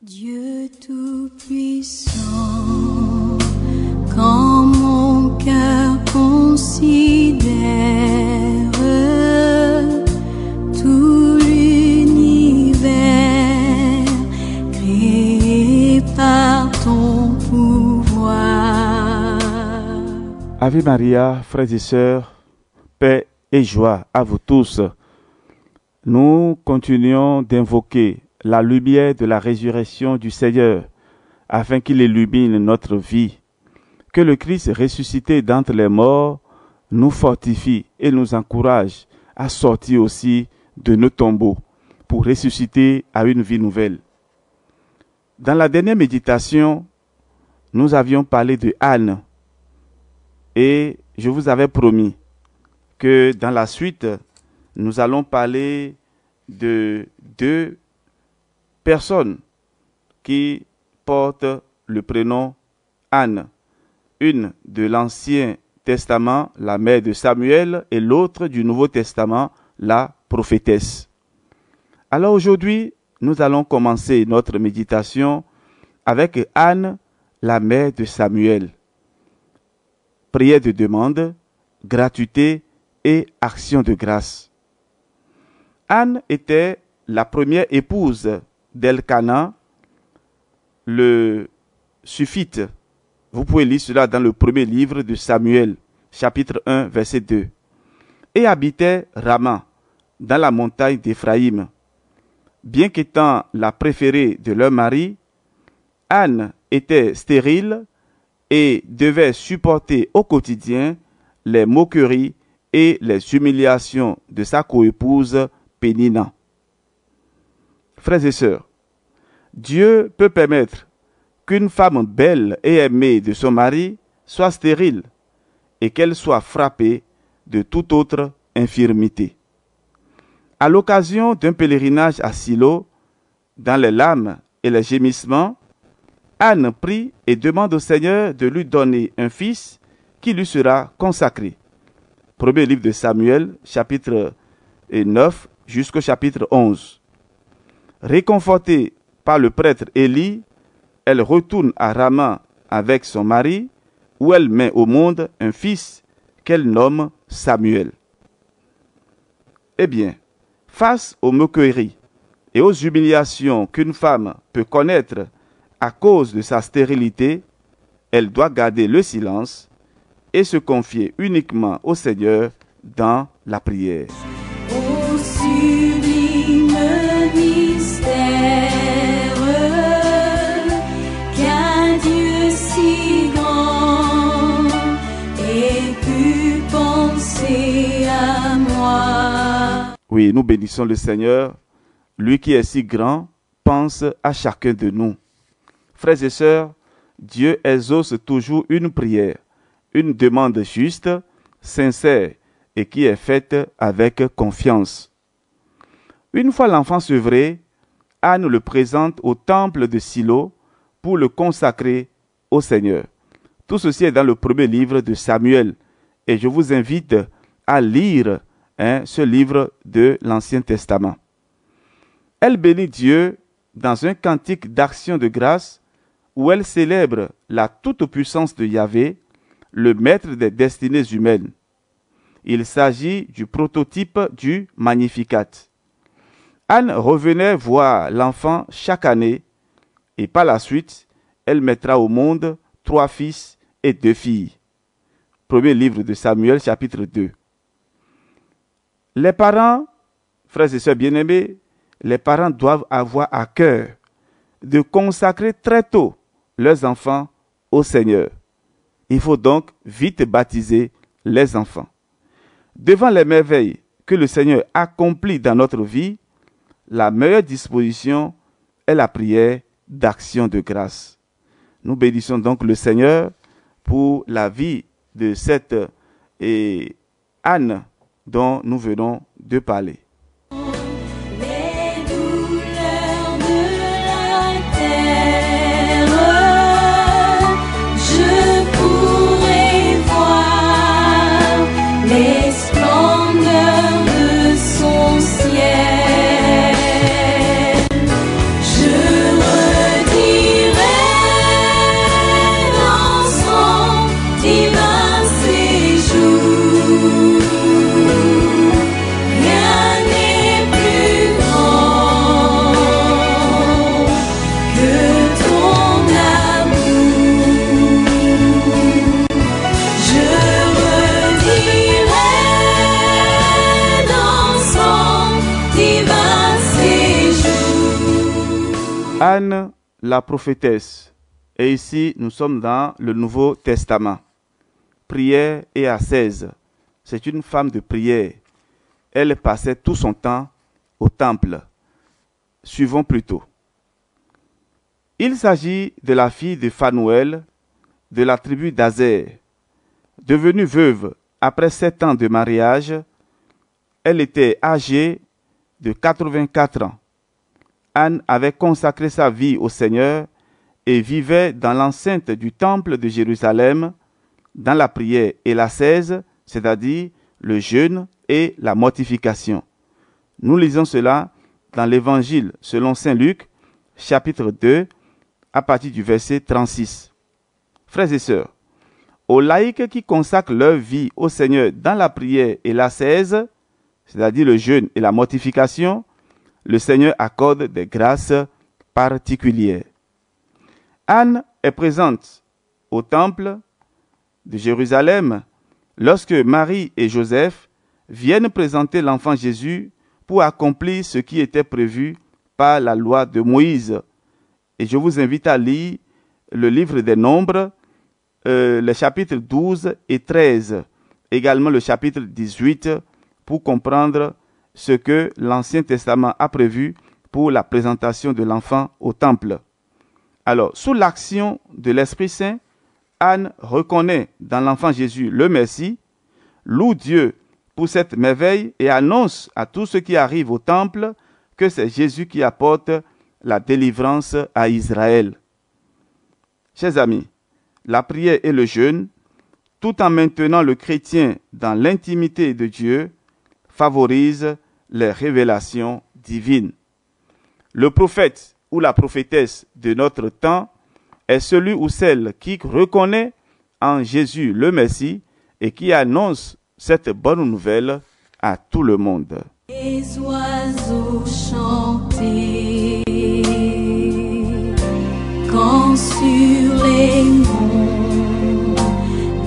Dieu Tout-Puissant, quand mon cœur considère tout l'univers créé par ton pouvoir. Ave Maria, frères et sœurs, paix et joie à vous tous. Nous continuons d'invoquer la lumière de la résurrection du Seigneur, afin qu'il illumine notre vie. Que le Christ ressuscité d'entre les morts nous fortifie et nous encourage à sortir aussi de nos tombeaux pour ressusciter à une vie nouvelle. Dans la dernière méditation, nous avions parlé de Anne et je vous avais promis que dans la suite, nous allons parler de deux personnes qui portent le prénom Anne, une de l'Ancien Testament, la mère de Samuel, et l'autre du Nouveau Testament, la prophétesse. Alors aujourd'hui, nous allons commencer notre méditation avec Anne, la mère de Samuel. Prière de demande, gratuité et action de grâce. Anne était la première épouse d'Elkana, le Suffite. Vous pouvez lire cela dans le premier livre de Samuel, chapitre 1, verset 2. Et habitait Rama, dans la montagne d'Éphraïm. Bien qu'étant la préférée de leur mari, Anne était stérile et devait supporter au quotidien les moqueries et les humiliations de sa coépouse Pénina. Frères et sœurs, Dieu peut permettre qu'une femme belle et aimée de son mari soit stérile et qu'elle soit frappée de toute autre infirmité. À l'occasion d'un pèlerinage à Silo, dans les larmes et les gémissements, Anne prie et demande au Seigneur de lui donner un fils qui lui sera consacré. Premier livre de Samuel, chapitre 9 jusqu'au chapitre 11. Réconfortée par le prêtre Élie, elle retourne à Rama avec son mari, où elle met au monde un fils qu'elle nomme Samuel. Eh bien, face aux moqueries et aux humiliations qu'une femme peut connaître à cause de sa stérilité, elle doit garder le silence et se confier uniquement au Seigneur dans la prière. Ô sublime mystère, qu'un Dieu si grand ait pu penser à moi. Oui, nous bénissons le Seigneur. Lui qui est si grand pense à chacun de nous. Frères et sœurs, Dieu exauce toujours une prière, une demande juste, sincère et qui est faite avec confiance. Une fois l'enfant sevré, Anne le présente au temple de Silo pour le consacrer au Seigneur. Tout ceci est dans le premier livre de Samuel et je vous invite à lire ce livre de l'Ancien Testament. Elle bénit Dieu dans un cantique d'action de grâce où elle célèbre la toute-puissance de Yahvé, le maître des destinées humaines. Il s'agit du prototype du Magnificat. Anne revenait voir l'enfant chaque année et par la suite, elle mettra au monde 3 fils et 2 filles. Premier livre de Samuel, chapitre 2. Les parents, frères et sœurs bien-aimés, les parents doivent avoir à cœur de consacrer très tôt leurs enfants au Seigneur. Il faut donc vite baptiser les enfants. Devant les merveilles que le Seigneur accomplit dans notre vie, la meilleure disposition est la prière d'action de grâce. Nous bénissons donc le Seigneur pour la vie de cette Anne dont nous venons de parler. Les douleurs de la terre, je pourrais voir les splendeurs de son ciel. Je Anne, la prophétesse. Et ici, nous sommes dans le Nouveau Testament. Prière et ascèse. C'est une femme de prière. Elle passait tout son temps au temple. Suivons plutôt. Il s'agit de la fille de Phanuel, de la tribu d'Azer. Devenue veuve après 7 ans de mariage, elle était âgée de 84 ans. Anne avait consacré sa vie au Seigneur et vivait dans l'enceinte du temple de Jérusalem, dans la prière et l'ascèse, c'est-à-dire le jeûne et la mortification. Nous lisons cela dans l'Évangile selon saint Luc, chapitre 2, à partir du verset 36. Frères et sœurs, aux laïcs qui consacrent leur vie au Seigneur dans la prière et l'ascèse, c'est-à-dire le jeûne et la mortification, le Seigneur accorde des grâces particulières. Anne est présente au temple de Jérusalem lorsque Marie et Joseph viennent présenter l'enfant Jésus pour accomplir ce qui était prévu par la loi de Moïse. Et je vous invite à lire le livre des Nombres, les chapitres 12 et 13, également le chapitre 18, pour comprendre ce que l'Ancien Testament a prévu pour la présentation de l'enfant au temple. Alors, sous l'action de l'Esprit Saint, Anne reconnaît dans l'enfant Jésus le Messie, loue Dieu pour cette merveille et annonce à tous ceux qui arrivent au temple que c'est Jésus qui apporte la délivrance à Israël. Chers amis, la prière et le jeûne, tout en maintenant le chrétien dans l'intimité de Dieu, favorisent les révélations divines. Le prophète ou la prophétesse de notre temps est celui ou celle qui reconnaît en Jésus le Messie et qui annonce cette bonne nouvelle à tout le monde. Les oiseaux chantaient quand sur les monts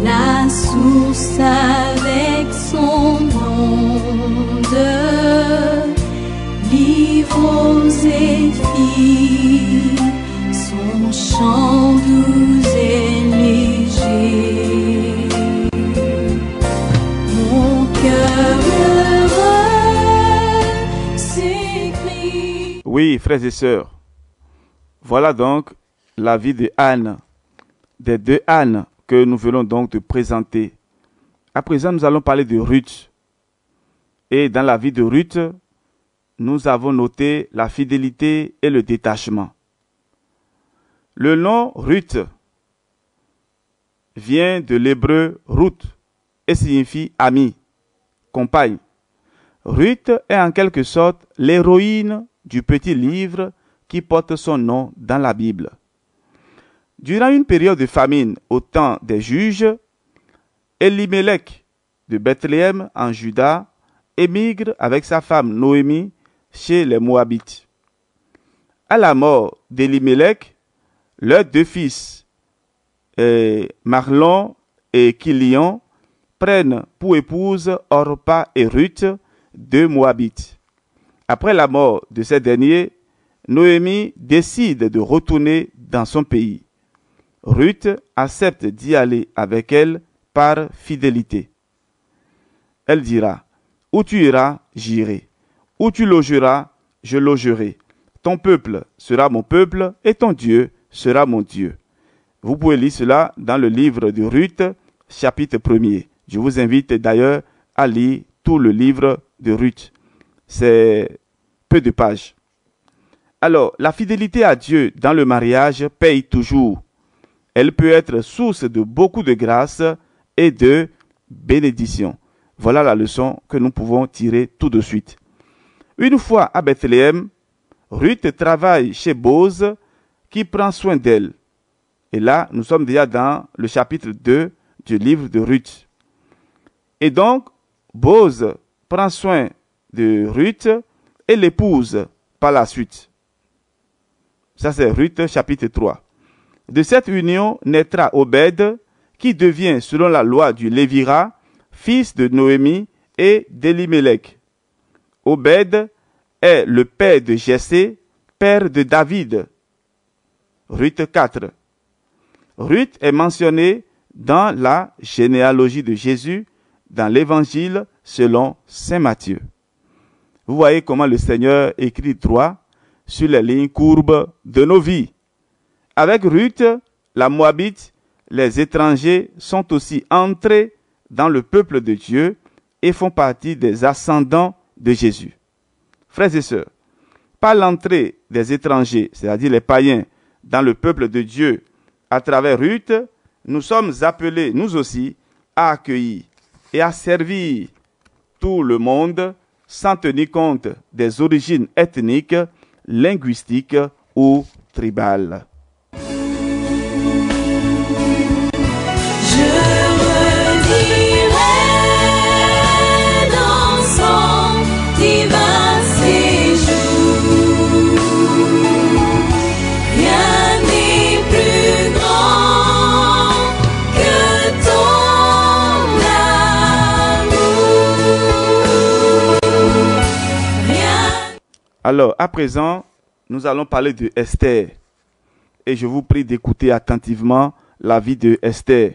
la source avec son onde livre aux éphies son chant doux et léger. Mon cœur heureux s'écrie. Oui, frères et sœurs, voilà donc la vie de Anne, des 2 Anne que nous venons donc de présenter. À présent, nous allons parler de Ruth. Et dans la vie de Ruth, nous avons noté la fidélité et le détachement. Le nom Ruth vient de l'hébreu Ruth et signifie ami, compagne. Ruth est en quelque sorte l'héroïne du petit livre qui porte son nom dans la Bible. Durant une période de famine au temps des juges, Elimelech de Bethléem en Juda émigre avec sa femme Noémie chez les Moabites. À la mort d'Elimelech, leurs 2 fils, Mahlon et Kilion, prennent pour épouse Orpa et Ruth, 2 Moabites. Après la mort de ces derniers, Noémie décide de retourner dans son pays. Ruth accepte d'y aller avec elle par fidélité. Elle dira, « Où tu iras, j'irai. Où tu logeras, je logerai. Ton peuple sera mon peuple et ton Dieu sera mon Dieu. » Vous pouvez lire cela dans le livre de Ruth, chapitre 1er. Je vous invite d'ailleurs à lire tout le livre de Ruth. C'est peu de pages. Alors, la fidélité à Dieu dans le mariage paye toujours. Elle peut être source de beaucoup de grâce et de bénédiction. Voilà la leçon que nous pouvons tirer tout de suite. Une fois à Bethléem, Ruth travaille chez Boz qui prend soin d'elle. Et là, nous sommes déjà dans le chapitre 2 du livre de Ruth. Et donc, Boz prend soin de Ruth et l'épouse par la suite. Ça, c'est Ruth chapitre 3. De cette union naîtra Obed, qui devient, selon la loi du Lévira, fils de Noémie et d'Elimelech. Obed est le père de Jessé, père de David Ruth 4. Ruth est mentionnée dans la généalogie de Jésus dans l'Évangile selon saint Matthieu. Vous voyez comment le Seigneur écrit droit sur les lignes courbes de nos vies. Avec Ruth, la Moabite, les étrangers sont aussi entrés dans le peuple de Dieu et font partie des ascendants de Jésus. Frères et sœurs, par l'entrée des étrangers, c'est-à-dire les païens, dans le peuple de Dieu, à travers Ruth, nous sommes appelés, nous aussi, à accueillir et à servir tout le monde sans tenir compte des origines ethniques, linguistiques ou tribales. Alors, à présent, nous allons parler de Esther. Et je vous prie d'écouter attentivement la vie de Esther.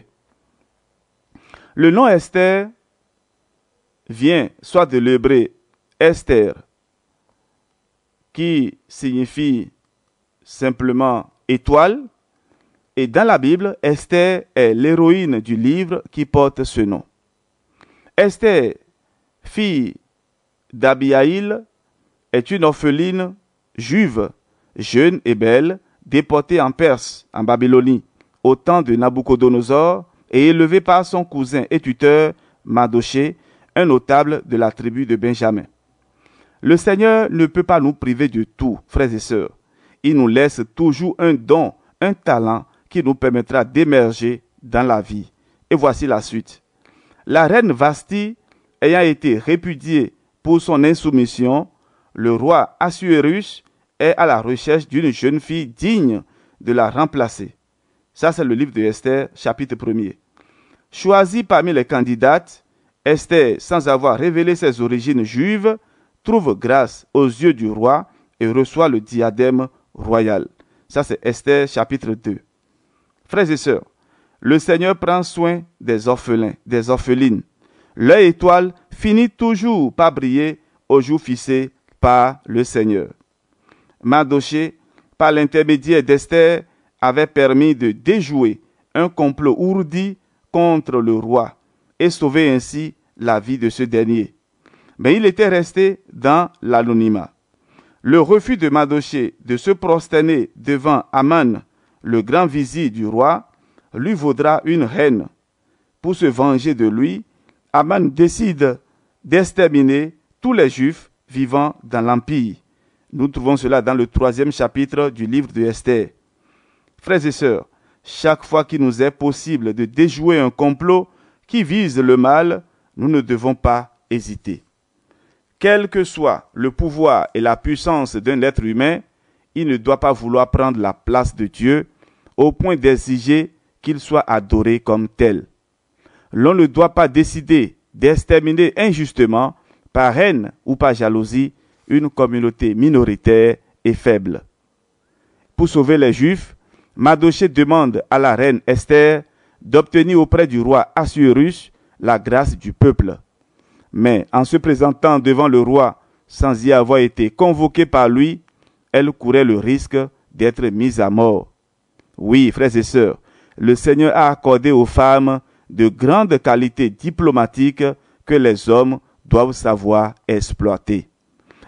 Le nom Esther vient soit de l'hébreu Esther, qui signifie simplement étoile. Et dans la Bible, Esther est l'héroïne du livre qui porte ce nom. Esther, fille d'Abihaïl, est une orpheline juive, jeune et belle, déportée en Perse, en Babylonie, au temps de Nabuchodonosor, et élevée par son cousin et tuteur Mardochée, un notable de la tribu de Benjamin. Le Seigneur ne peut pas nous priver de tout, frères et sœurs. Il nous laisse toujours un don, un talent qui nous permettra d'émerger dans la vie. Et voici la suite. La reine Vasti, ayant été répudiée pour son insoumission, le roi Assuérus est à la recherche d'une jeune fille digne de la remplacer. Ça, c'est le livre de Esther, chapitre 1er. Choisie parmi les candidates, Esther, sans avoir révélé ses origines juives, trouve grâce aux yeux du roi et reçoit le diadème royal. Ça, c'est Esther, chapitre 2. Frères et sœurs, le Seigneur prend soin des orphelins, des orphelines. Leur étoile finit toujours par briller au jour fixé par le Seigneur. Mardochée, par l'intermédiaire d'Esther, avait permis de déjouer un complot ourdi contre le roi et sauver ainsi la vie de ce dernier. Mais il était resté dans l'anonymat. Le refus de Mardochée de se prosterner devant Aman, le grand vizir du roi, lui vaudra une haine. Pour se venger de lui, Aman décide d'exterminer tous les Juifs vivant dans l'Empire. Nous trouvons cela dans le 3e chapitre du livre de Esther. Frères et sœurs, chaque fois qu'il nous est possible de déjouer un complot qui vise le mal, nous ne devons pas hésiter. Quel que soit le pouvoir et la puissance d'un être humain, il ne doit pas vouloir prendre la place de Dieu au point d'exiger qu'il soit adoré comme tel. L'on ne doit pas décider d'exterminer injustement, par haine ou par jalousie, une communauté minoritaire et faible. Pour sauver les Juifs, Mardochée demande à la reine Esther d'obtenir auprès du roi Assuérus la grâce du peuple. Mais en se présentant devant le roi sans y avoir été convoquée par lui, elle courait le risque d'être mise à mort. Oui, frères et sœurs, le Seigneur a accordé aux femmes de grandes qualités diplomatiques que les hommes doivent savoir exploiter.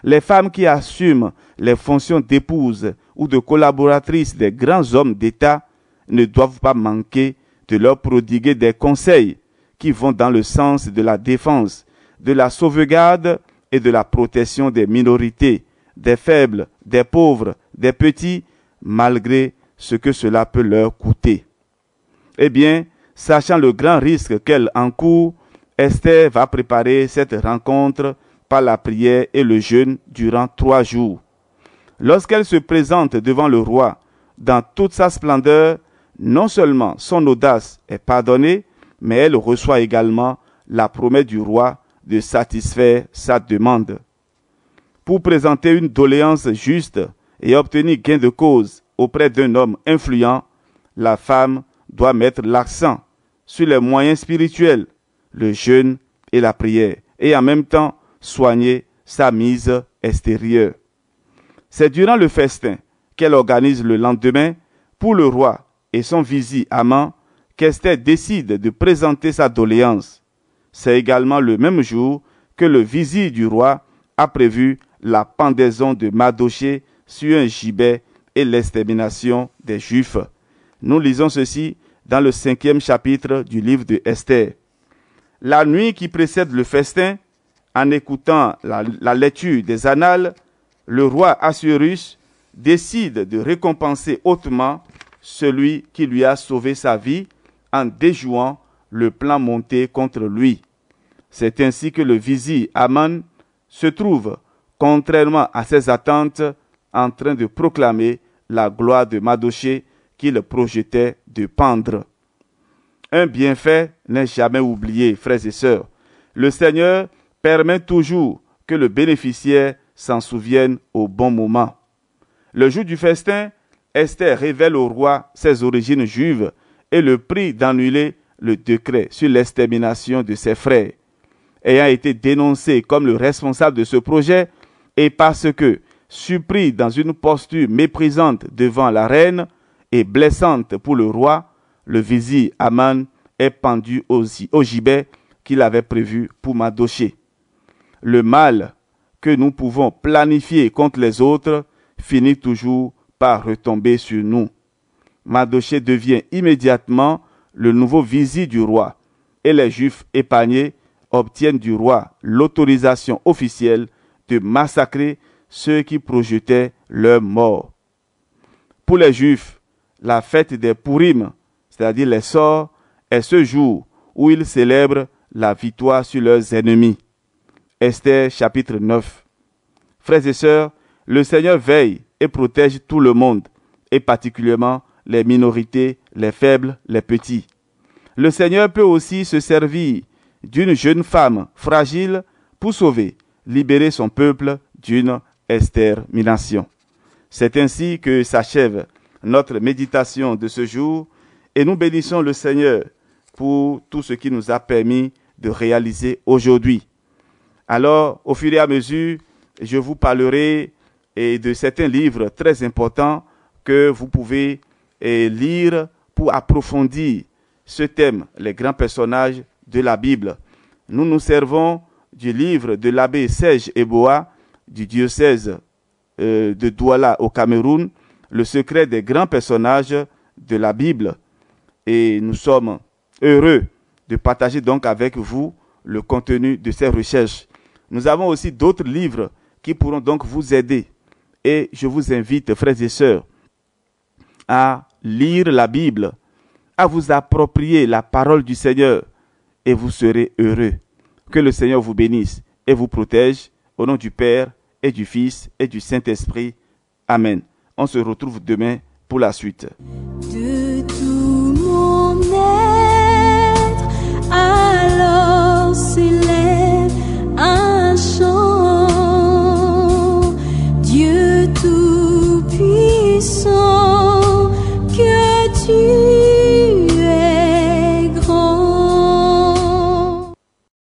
Les femmes qui assument les fonctions d'épouse ou de collaboratrice des grands hommes d'État ne doivent pas manquer de leur prodiguer des conseils qui vont dans le sens de la défense, de la sauvegarde et de la protection des minorités, des faibles, des pauvres, des petits, malgré ce que cela peut leur coûter. Eh bien, sachant le grand risque qu'elle encourt, Esther va préparer cette rencontre par la prière et le jeûne durant 3 jours. Lorsqu'elle se présente devant le roi dans toute sa splendeur, non seulement son audace est pardonnée, mais elle reçoit également la promesse du roi de satisfaire sa demande. Pour présenter une doléance juste et obtenir gain de cause auprès d'un homme influent, la femme doit mettre l'accent sur les moyens spirituels, le jeûne et la prière, et en même temps soigner sa mise extérieure. C'est durant le festin qu'elle organise le lendemain pour le roi et son vizir Haman qu'Esther décide de présenter sa doléance. C'est également le même jour que le vizir du roi a prévu la pendaison de Mardochée sur un gibet et l'extermination des Juifs. Nous lisons ceci dans le 5e chapitre du livre de Esther. La nuit qui précède le festin, en écoutant la lecture des annales, le roi Assuérus décide de récompenser hautement celui qui lui a sauvé sa vie en déjouant le plan monté contre lui. C'est ainsi que le vizir Haman se trouve, contrairement à ses attentes, en train de proclamer la gloire de Mardochée qu'il projetait de pendre. Un bienfait n'est jamais oublié, frères et sœurs. Le Seigneur permet toujours que le bénéficiaire s'en souvienne au bon moment. Le jour du festin, Esther révèle au roi ses origines juives et le prie d'annuler le décret sur l'extermination de ses frères. Ayant été dénoncé comme le responsable de ce projet et parce que, surpris dans une posture méprisante devant la reine et blessante pour le roi, le vizir Haman est pendu au gibet qu'il avait prévu pour Mardochée. Le mal que nous pouvons planifier contre les autres finit toujours par retomber sur nous. Mardochée devient immédiatement le nouveau vizir du roi et les Juifs épargnés obtiennent du roi l'autorisation officielle de massacrer ceux qui projetaient leur mort. Pour les Juifs, la fête des Purim, c'est-à-dire les sorts, est ce jour où ils célèbrent la victoire sur leurs ennemis. Esther chapitre 9. Frères et sœurs, le Seigneur veille et protège tout le monde, et particulièrement les minorités, les faibles, les petits. Le Seigneur peut aussi se servir d'une jeune femme fragile pour sauver, libérer son peuple d'une extermination. C'est ainsi que s'achève notre méditation de ce jour et nous bénissons le Seigneur pour tout ce qu'il nous a permis de réaliser aujourd'hui. Alors, au fur et à mesure, je vous parlerai de certains livres très importants que vous pouvez lire pour approfondir ce thème, les grands personnages de la Bible. Nous nous servons du livre de l'abbé Serge Eboa du diocèse de Douala au Cameroun, Le secret des grands personnages de la Bible. Et nous sommes heureux de partager donc avec vous le contenu de ces recherches. Nous avons aussi d'autres livres qui pourront donc vous aider. Et je vous invite, frères et sœurs, à lire la Bible, à vous approprier la parole du Seigneur et vous serez heureux. Que le Seigneur vous bénisse et vous protège au nom du Père et du Fils et du Saint-Esprit. Amen. On se retrouve demain pour la suite. De tout mon être, alors s'élève un chant. Dieu Tout-Puissant, que tu